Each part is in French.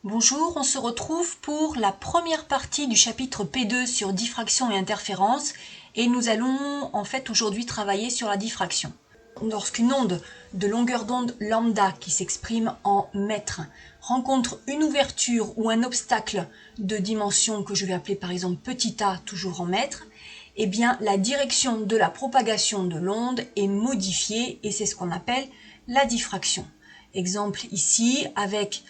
Bonjour, on se retrouve pour la première partie du chapitre P2 sur diffraction et interférence et nous allons en fait aujourd'hui travailler sur la diffraction. Lorsqu'une onde de longueur d'onde lambda qui s'exprime en mètres rencontre une ouverture ou un obstacle de dimension que je vais appeler par exemple petit a toujours en mètres, eh bien la direction de la propagation de l'onde est modifiée et c'est ce qu'on appelle la diffraction. Exemple ici avec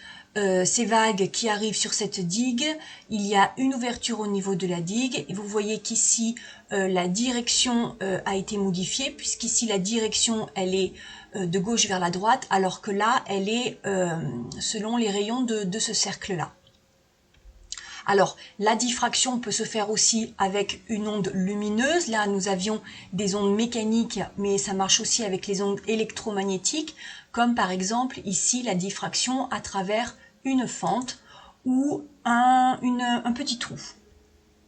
ces vagues qui arrivent sur cette digue, il y a une ouverture au niveau de la digue et vous voyez qu'ici la direction a été modifiée puisqu'ici la direction elle est de gauche vers la droite alors que là elle est selon les rayons de ce cercle là. Alors, la diffraction peut se faire aussi avec une onde lumineuse. Là, nous avions des ondes mécaniques, mais ça marche aussi avec les ondes électromagnétiques, comme par exemple ici la diffraction à travers une fente ou un petit trou.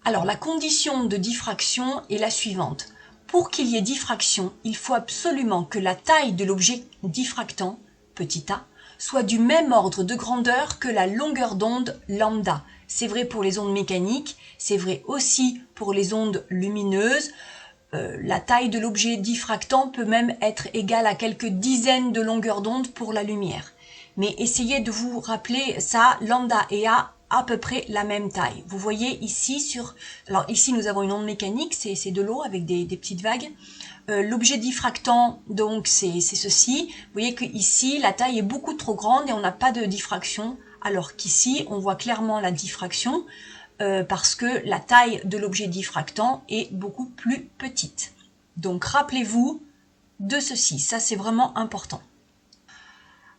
Alors, la condition de diffraction est la suivante. Pour qu'il y ait diffraction, il faut absolument que la taille de l'objet diffractant, petit a, soit du même ordre de grandeur que la longueur d'onde lambda. C'est vrai pour les ondes mécaniques, c'est vrai aussi pour les ondes lumineuses. La taille de l'objet diffractant peut même être égale à quelques dizaines de longueurs d'onde pour la lumière. Mais essayez de vous rappeler ça, lambda et a à peu près la même taille. Vous voyez ici alors ici nous avons une onde mécanique, c'est de l'eau avec des petites vagues. L'objet diffractant, donc c'est ceci. Vous voyez que ici la taille est beaucoup trop grande et on n'a pas de diffraction, alors qu'ici on voit clairement la diffraction parce que la taille de l'objet diffractant est beaucoup plus petite. Donc rappelez-vous de ceci, ça c'est vraiment important.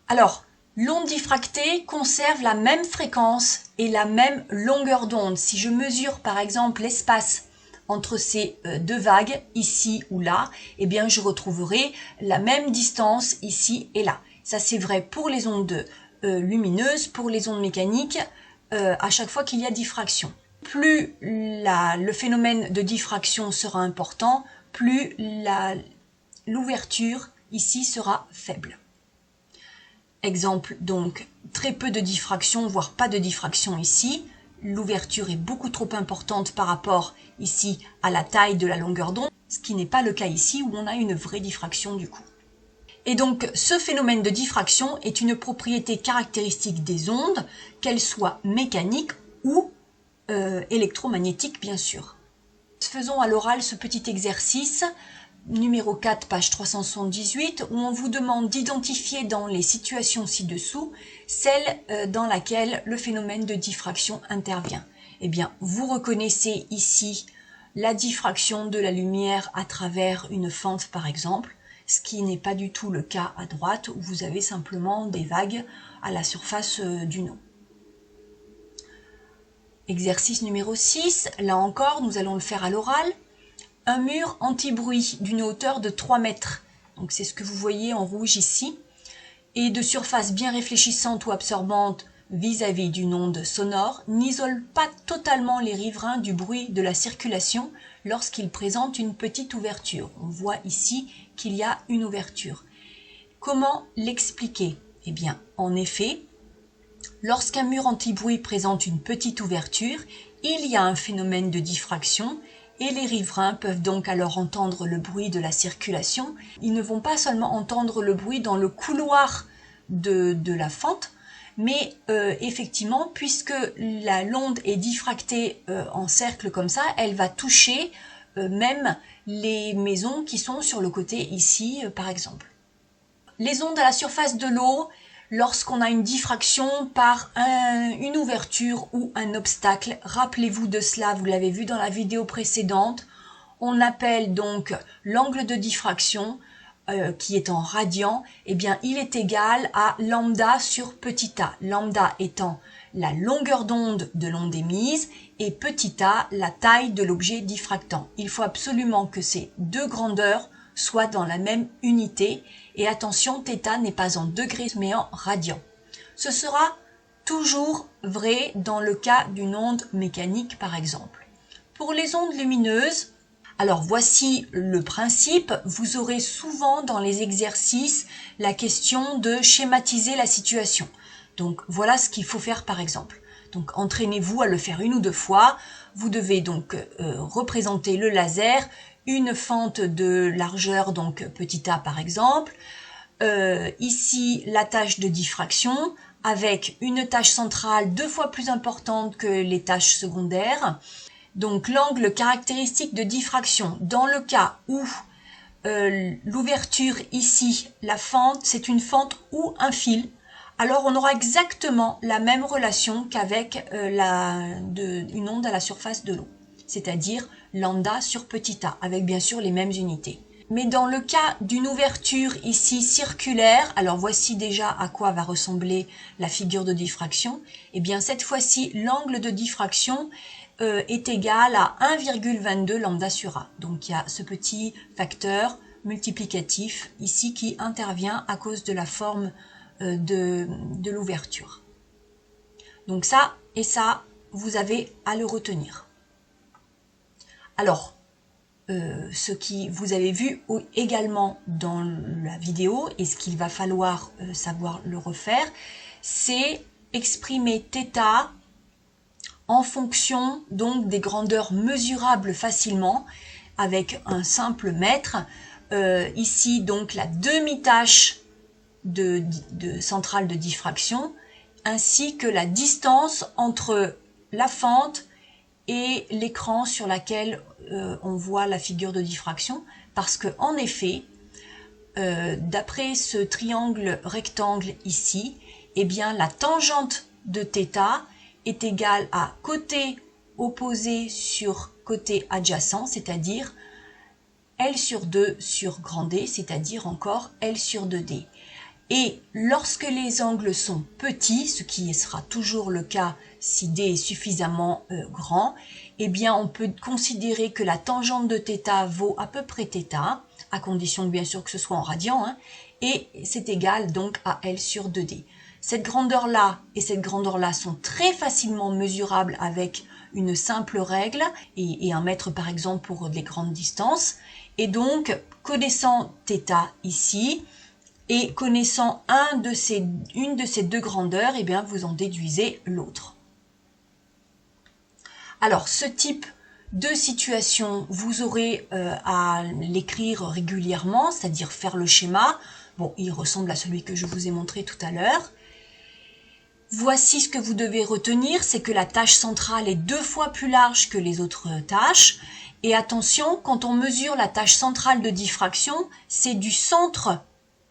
Alors, l'onde diffractée conserve la même fréquence et la même longueur d'onde. Si je mesure par exemple l'espace entre ces deux vagues, ici ou là, eh bien je retrouverai la même distance ici et là. Ça c'est vrai pour les ondes lumineuses, pour les ondes mécaniques, à chaque fois qu'il y a diffraction. Plus le phénomène de diffraction sera important, plus l'ouverture ici sera faible. Exemple donc, très peu de diffraction, voire pas de diffraction ici. L'ouverture est beaucoup trop importante par rapport ici à la taille de la longueur d'onde, ce qui n'est pas le cas ici où on a une vraie diffraction du coup. Et donc ce phénomène de diffraction est une propriété caractéristique des ondes, qu'elles soient mécaniques ou électromagnétiques bien sûr. Faisons à l'oral ce petit exercice numéro 4, page 378, où on vous demande d'identifier dans les situations ci-dessous celle dans laquelle le phénomène de diffraction intervient. Eh bien, vous reconnaissez ici la diffraction de la lumière à travers une fente, par exemple, ce qui n'est pas du tout le cas à droite, où vous avez simplement des vagues à la surface d'une eau. Exercice numéro 6, là encore, nous allons le faire à l'oral. Un mur anti-bruit d'une hauteur de 3 mètres, donc c'est ce que vous voyez en rouge ici, et de surface bien réfléchissante ou absorbante vis-à-vis d'une onde sonore, n'isole pas totalement les riverains du bruit de la circulation lorsqu'il présente une petite ouverture. On voit ici qu'il y a une ouverture. Comment l'expliquer? Eh bien, en effet, lorsqu'un mur anti-bruit présente une petite ouverture, il y a un phénomène de diffraction et les riverains peuvent donc alors entendre le bruit de la circulation. Ils ne vont pas seulement entendre le bruit dans le couloir de la fente, mais effectivement, puisque l'onde est diffractée en cercle comme ça, elle va toucher même les maisons qui sont sur le côté ici, par exemple. Les ondes à la surface de l'eau, lorsqu'on a une diffraction par une ouverture ou un obstacle, rappelez-vous de cela, vous l'avez vu dans la vidéo précédente, on appelle donc l'angle de diffraction qui est en radian, eh bien il est égal à lambda sur petit a, lambda étant la longueur d'onde de l'onde émise et petit a la taille de l'objet diffractant. Il faut absolument que ces deux grandeurs soient dans la même unité. Et attention, θ n'est pas en degrés mais en radians. Ce sera toujours vrai dans le cas d'une onde mécanique par exemple. Pour les ondes lumineuses, alors voici le principe. Vous aurez souvent dans les exercices la question de schématiser la situation. Donc voilà ce qu'il faut faire par exemple. Donc entraînez-vous à le faire une ou deux fois. Vous devez donc représenter le laser, une fente de largeur, donc petit a par exemple. Ici la tâche de diffraction avec une tâche centrale 2 fois plus importante que les tâches secondaires. Donc l'angle caractéristique de diffraction, dans le cas où l'ouverture ici, la fente, c'est une fente ou un fil, alors on aura exactement la même relation qu'avec une onde à la surface de l'eau, c'est-à-dire lambda sur petit a, avec bien sûr les mêmes unités. Mais dans le cas d'une ouverture ici circulaire, alors voici déjà à quoi va ressembler la figure de diffraction, et bien cette fois-ci l'angle de diffraction est égal à 1,22 lambda sur a. Donc il y a ce petit facteur multiplicatif ici qui intervient à cause de la forme de l'ouverture. Donc ça et ça, vous avez à le retenir. Alors, ce qui vous avez vu également dans la vidéo et ce qu'il va falloir savoir le refaire, c'est exprimer θ en fonction donc des grandeurs mesurables facilement avec un simple mètre. Ici donc la demi-tâche de centrale de diffraction ainsi que la distance entre la fente et l'écran sur laquelle on voit la figure de diffraction, parce que en effet, d'après ce triangle rectangle ici, eh bien la tangente de θ est égale à côté opposé sur côté adjacent, c'est-à-dire L sur 2 sur grand D, c'est-à-dire encore L sur 2D. Et lorsque les angles sont petits, ce qui sera toujours le cas si D est suffisamment grand, eh bien on peut considérer que la tangente de θ vaut à peu près θ, à condition bien sûr que ce soit en radians, hein, et c'est égal donc à L sur 2D. Cette grandeur-là et cette grandeur-là sont très facilement mesurables avec une simple règle et un mètre par exemple pour les grandes distances. Et donc, connaissant θ ici et connaissant une de ces deux grandeurs, eh bien vous en déduisez l'autre. Alors, ce type de situation, vous aurez à l'écrire régulièrement, c'est-à-dire faire le schéma. Bon, il ressemble à celui que je vous ai montré tout à l'heure. Voici ce que vous devez retenir, c'est que la tâche centrale est 2 fois plus large que les autres tâches. Et attention, quand on mesure la tâche centrale de diffraction, c'est du centre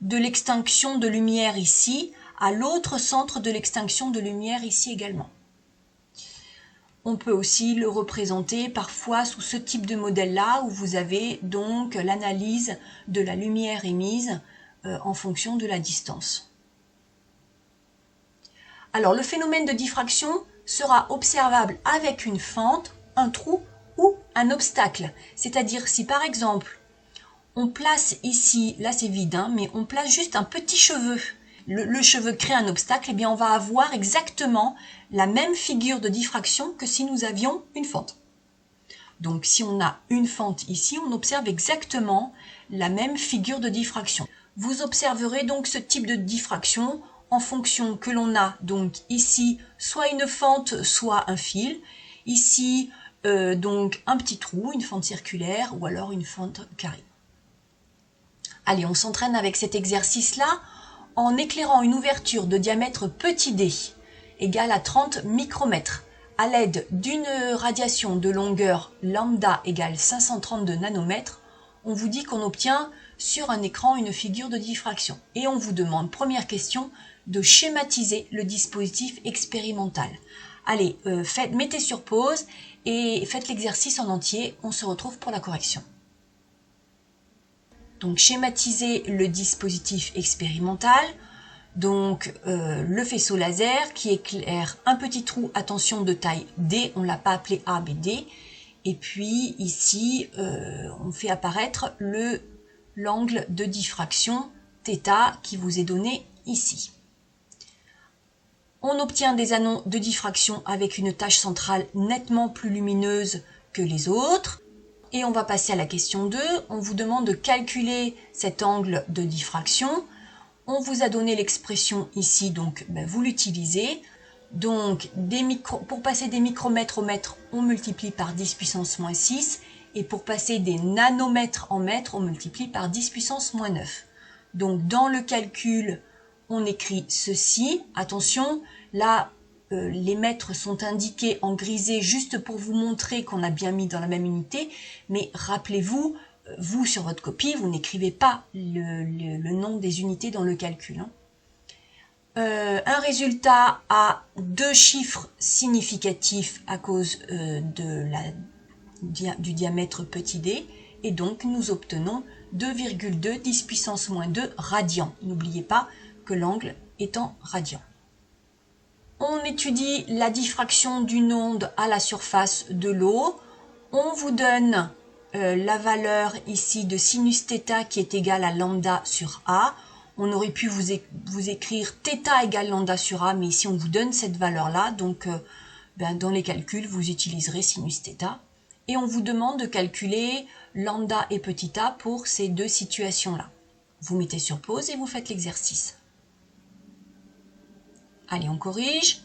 de l'extinction de lumière ici à l'autre centre de l'extinction de lumière ici également. On peut aussi le représenter parfois sous ce type de modèle-là où vous avez donc l'analyse de la lumière émise en fonction de la distance. Alors le phénomène de diffraction sera observable avec une fente, un trou ou un obstacle. C'est-à-dire si par exemple on place ici, là c'est vide, hein, mais on place juste un petit cheveu, le cheveu crée un obstacle, et bien on va avoir exactement la même figure de diffraction que si nous avions une fente. Donc si on a une fente ici, on observe exactement la même figure de diffraction. Vous observerez donc ce type de diffraction en fonction que l'on a donc ici soit une fente, soit un fil. Ici, donc un petit trou, une fente circulaire ou alors une fente carrée. Allez, on s'entraîne avec cet exercice-là en éclairant une ouverture de diamètre petit d égale à 30 micromètres à l'aide d'une radiation de longueur lambda égale 532 nanomètres. On vous dit qu'on obtient sur un écran une figure de diffraction. Et on vous demande, première question, de schématiser le dispositif expérimental. Allez, mettez sur pause et faites l'exercice en entier. On se retrouve pour la correction. Donc, schématiser le dispositif expérimental. Donc, le faisceau laser qui éclaire un petit trou, attention, de taille D. On ne l'a pas appelé A, mais D. Et puis, ici, on fait apparaître l'angle de diffraction θ qui vous est donné ici. On obtient des anneaux de diffraction avec une tâche centrale nettement plus lumineuse que les autres. Et on va passer à la question 2. On vous demande de calculer cet angle de diffraction. On vous a donné l'expression ici, donc vous l'utilisez. Donc pour passer des micromètres au mètre, on multiplie par 10 puissance moins 6. Et pour passer des nanomètres en mètres, on multiplie par 10 puissance moins 9. Donc dans le calcul, on écrit ceci. Attention, là, les mètres sont indiqués en grisé juste pour vous montrer qu'on a bien mis dans la même unité. Mais rappelez-vous, vous sur votre copie, vous n'écrivez pas le nom des unités dans le calcul. Un résultat à 2 chiffres significatifs à cause du diamètre petit d, et donc nous obtenons 2,2 10 puissance moins 2 radians. N'oubliez pas que l'angle est en radians. On étudie la diffraction d'une onde à la surface de l'eau. On vous donne la valeur ici de sinus θ qui est égale à lambda sur A. On aurait pu vous écrire θ égale lambda sur A, mais ici on vous donne cette valeur-là, donc dans les calculs vous utiliserez sinus θ. Et on vous demande de calculer lambda et petit a pour ces deux situations-là. Vous mettez sur pause et vous faites l'exercice. Allez, on corrige.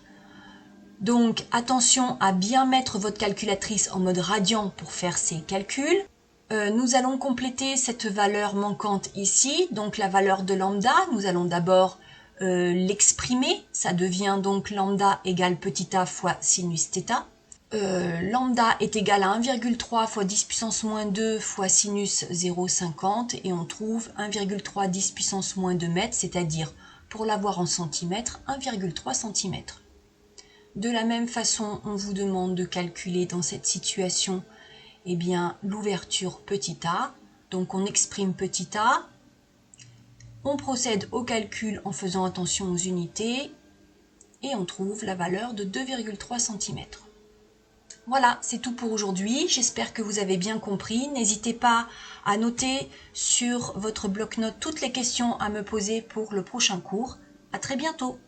Donc, attention à bien mettre votre calculatrice en mode radian pour faire ces calculs. Nous allons compléter cette valeur manquante ici, donc la valeur de lambda. Nous allons d'abord l'exprimer. Ça devient donc lambda égale petit a fois sinus θ. Lambda est égal à 1,3 fois 10 puissance moins 2 fois sinus 0,50 et on trouve 1,3 10 puissance moins 2 mètres, c'est-à-dire, pour l'avoir en centimètres, 1,3 cm. De la même façon, on vous demande de calculer dans cette situation l'ouverture petit a. Donc on exprime petit a. On procède au calcul en faisant attention aux unités et on trouve la valeur de 2,3 cm. Voilà, c'est tout pour aujourd'hui. J'espère que vous avez bien compris. N'hésitez pas à noter sur votre bloc-notes toutes les questions à me poser pour le prochain cours. À très bientôt.